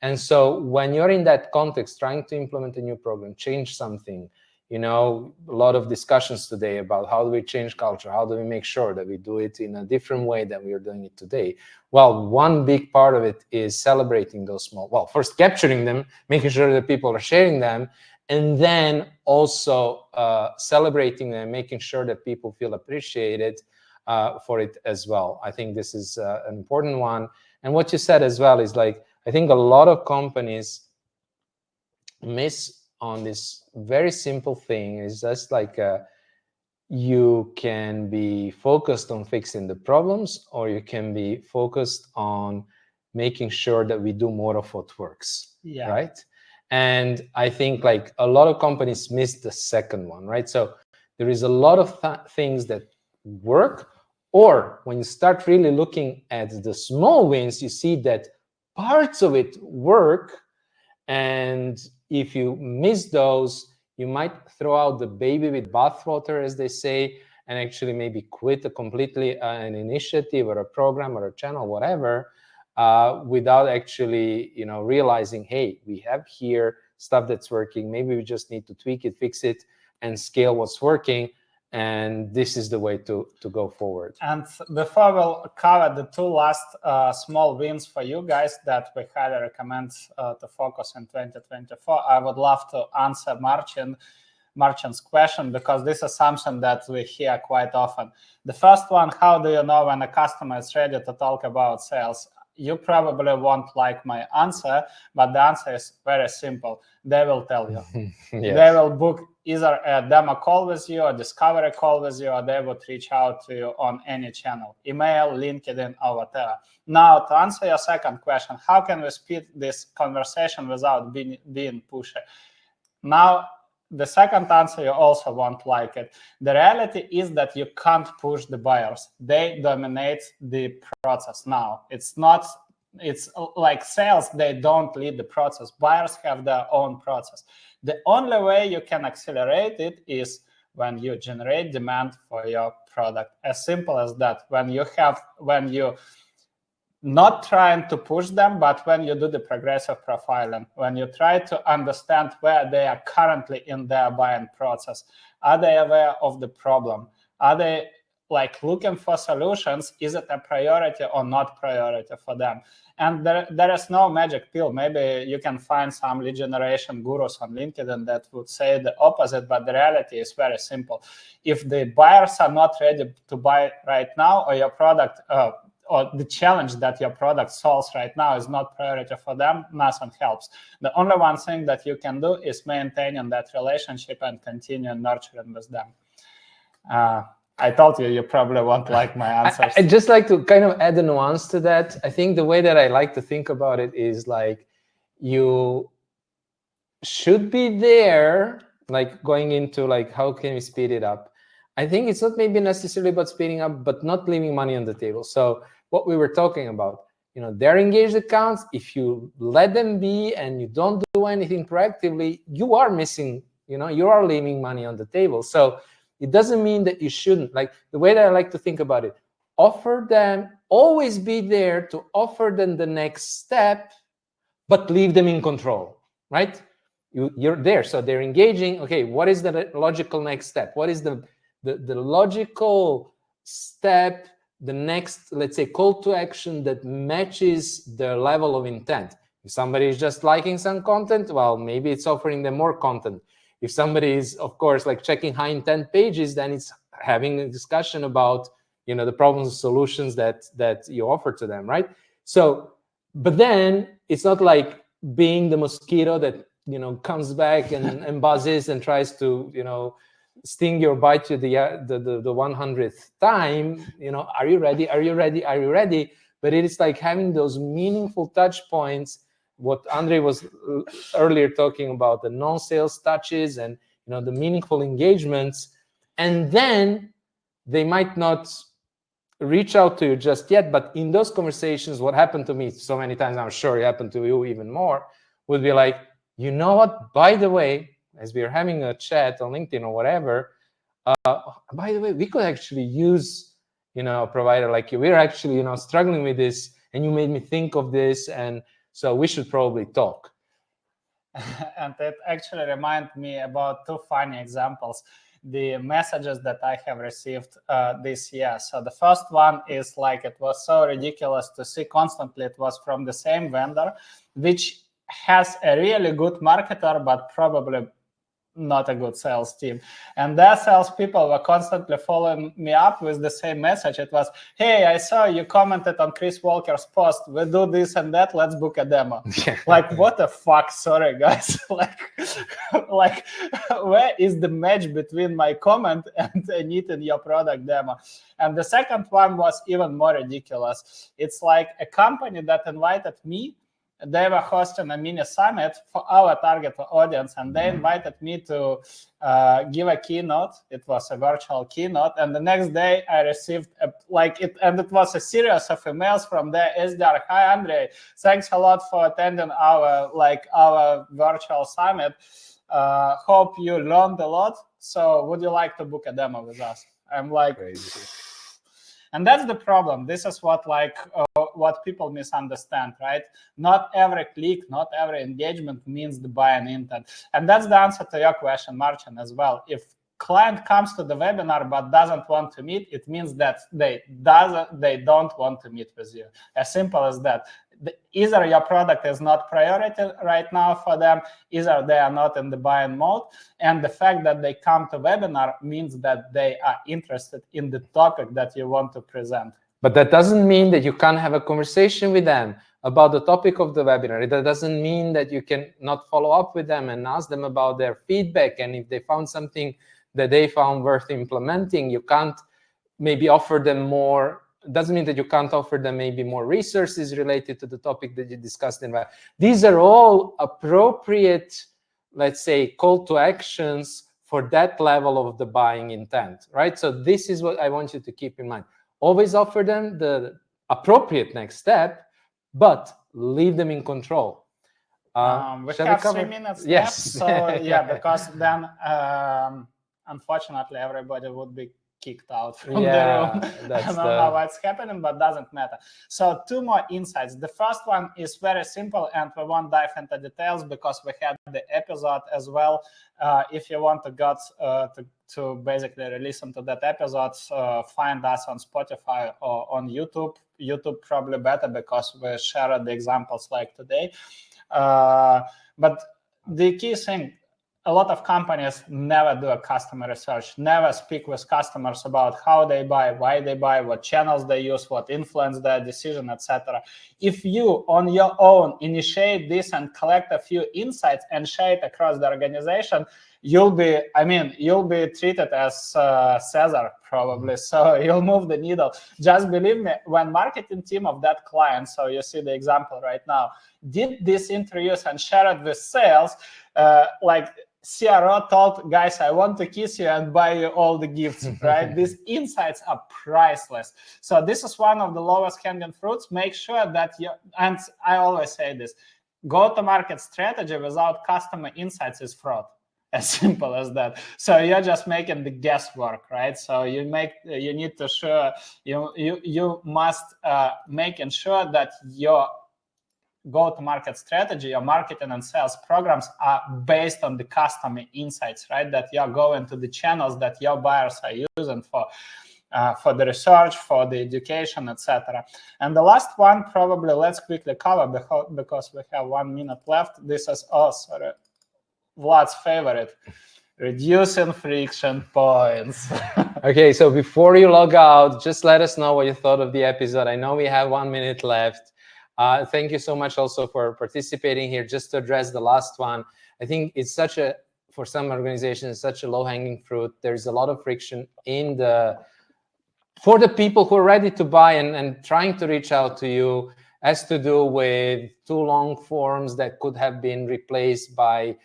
And so when you're in that context, trying to implement a new program, change something, you know, a lot of discussions today about how do we change culture, how do we make sure that we do it in a different way than we are doing it today. Well, one big part of it is celebrating those small, well, first capturing them, making sure that people are sharing them, and then also celebrating them, making sure that people feel appreciated for it as well. I think this is an important one. And what you said as well is like, I think a lot of companies miss on this very simple thing. Is just like you can be focused on fixing the problems, or you can be focused on making sure that we do more of what works, right? And I think like a lot of companies miss the second one, right? So there is a lot of things that work, or when you start really looking at the small wins, you see that parts of it work, and if you miss those, you might throw out the baby with bathwater, as they say, and actually maybe quit completely an initiative or a program or a channel, whatever, without actually, you know, realizing, hey, we have here stuff that's working. Maybe we just need to tweak it, fix it, and scale what's working. And this is the way to go forward.
And before we'll cover the two last small wins for you guys that we highly recommend to focus in 2024, I would love to answer Marcin's question, because this is something that we hear quite often. The first one, how do you know when a customer is ready to talk about sales? You probably won't like my answer, but the answer is very simple. They will tell you. Yes. They will book either a demo call with you, or discovery call with you, or they would reach out to you on any channel, email, LinkedIn, or whatever. Now, to answer your second question, how can we speed this conversation without being pushy? Now, the second answer, you also won't like it. The reality is that you can't push the buyers. They dominate the process now. It's like sales, they don't lead the process. Buyers have their own process. The only way you can accelerate it is when you generate demand for your product. As simple as that. When you not trying to push them, but when you do the progressive profiling, when you try to understand where they are currently in their buying process, are they aware of the problem? Are they like looking for solutions? Is it a priority or not priority for them? And there is no magic pill. Maybe you can find some lead generation gurus on LinkedIn that would say the opposite, but the reality is very simple. If the buyers are not ready to buy right now, or your product, or the challenge that your product solves right now is not priority for them, nothing helps. The only one thing that you can do is maintaining that relationship and continue nurturing with them. I told you probably won't like my answers.
I'd just like to kind of add a nuance to that. I think the way that I like to think about it is like you should be there, like going into like, how can we speed it up? I think it's not maybe necessarily about speeding up, but not leaving money on the table. So what we were talking about, you know, their engaged accounts, if you let them be and you don't do anything proactively, you are missing, you know, you are leaving money on the table. So it doesn't mean that you shouldn't. Like the way that I like to think about it, offer them, always be there to offer them the next step, but leave them in control, right? You're there, so they're engaging. Okay, what is the logical next step? What is the logical step, the next, let's say, call to action that matches their level of intent? If somebody is just liking some content, well, maybe it's offering them more content. If somebody is, of course, like checking high intent pages, then it's having a discussion about, you know, the problems and solutions that you offer to them, right? So, but then it's not like being the mosquito that comes back and buzzes and tries to, sting your bite to the 100th time, are you ready? Are you ready? Are you ready? But it is like having those meaningful touch points, what Andre was earlier talking about, the non-sales touches and, the meaningful engagements. And then they might not reach out to you just yet, but in those conversations, what happened to me so many times, I'm sure it happened to you even more, would be like, you know what, by the way, as we are having a chat on LinkedIn or whatever, by the way, we could actually use, a provider like you. We're actually, struggling with this, and you made me think of this, and so we should probably talk.
And it actually reminded me about two funny examples. The messages that I have received this year. So the first one is like, it was so ridiculous to see constantly. It was from the same vendor, which has a really good marketer, but probably not a good sales team. And their salespeople were constantly following me up with the same message. It was, hey, I saw you commented on Chris Walker's post. We do this and that. Let's book a demo. Like, what the fuck? Sorry, guys. like, where is the match between my comment and a need in your product demo? And the second one was even more ridiculous. It's like a company that invited me. They were hosting a mini summit for our target audience, and they invited me to give a keynote. It was a virtual keynote, and the next day I received it was a series of emails from their SDR. Hi, Andre, thanks a lot for attending our virtual summit. Hope you learned a lot. So, would you like to book a demo with us? I'm like. Crazy. And that's the problem. This is what people misunderstand, right? Not every click, not every engagement means the buying intent. And that's the answer to your question, Marcin, as well. If client comes to the webinar but doesn't want to meet, it means that they don't want to meet with you. As simple as that. Either your product is not priority right now for them, either they are not in the buying mode, and the fact that they come to webinar means that they are interested in the topic that you want to present.
But that doesn't mean that you can't have a conversation with them about the topic of the webinar. That doesn't mean that you can not follow up with them and ask them about their feedback, and if they found something that they found worth implementing, you can't maybe offer them more. Doesn't mean that you can't offer them maybe more resources related to the topic that you discussed in. These are all appropriate, let's say, call to actions for that level of the buying intent, right? So this is what I want you to keep in mind. Always offer them the appropriate next step, but leave them in control.
We have 3 minutes left. So yeah, because then unfortunately everybody would be kicked out from the room. I don't know how it's happening, but doesn't matter. So 2 more insights. The first one is very simple, and we won't dive into details because we had the episode as well. If you want to go to basically listen to that episode, find us on Spotify or on YouTube. YouTube probably better because we share the examples like today. But the key thing, a lot of companies never do a customer research, never speak with customers about how they buy, why they buy, what channels they use, what influence their decision, etc. If you, on your own, initiate this and collect a few insights and share it across the organization, you'll be treated as Caesar, probably. So you'll move the needle. Just believe me, when marketing team of that client, so you see the example right now, did these interviews and share it with sales, CRO told, guys, I want to kiss you and buy you all the gifts, right? These insights are priceless. So this is one of the lowest hanging fruits. Make sure that and I always say this, go-to-market strategy without customer insights is fraud. As simple as that. So you're just making the guesswork, right? So you need to sure, you must making sure that your go-to-market strategy, your marketing and sales programs are based on the customer insights, right? That you're going to the channels that your buyers are using for the research, for the education, etc. And the last one, probably let's quickly cover because we have 1 minute left. This is Vlad's favorite, reducing friction points.
Okay, so before you log out, just let us know what you thought of the episode. I know we have 1 minute left. Thank you so much also for participating here. Just to address the last one, I think it's such a, for some organizations, such a low-hanging fruit. There's a lot of friction in for the people who are ready to buy and trying to reach out to you, has to do with too long forms that could have been replaced by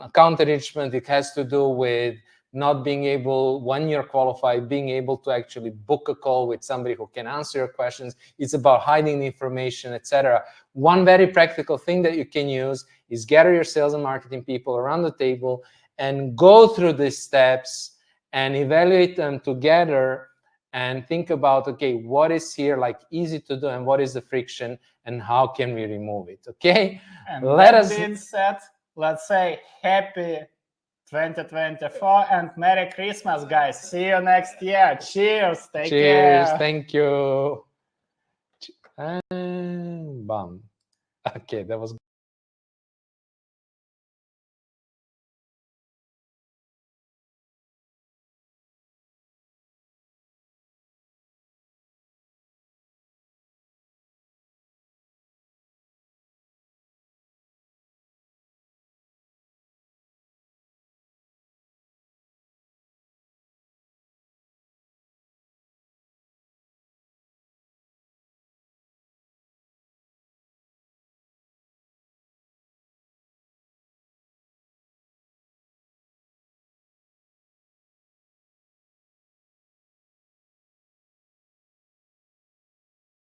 account enrichment. It has to do with not being able, when you're qualified, being able to actually book a call with somebody who can answer your questions. It's about hiding the information, etc. One very practical thing that you can use is gather your sales and marketing people around the table and go through these steps and evaluate them together and think about, okay, what is here like easy to do and what is the friction and how can we remove it, okay?
And that being said, let's say happy 2024 and Merry Christmas, guys. See you next year. Cheers. Take care.
Cheers. Thank you. And bam. Okay, that was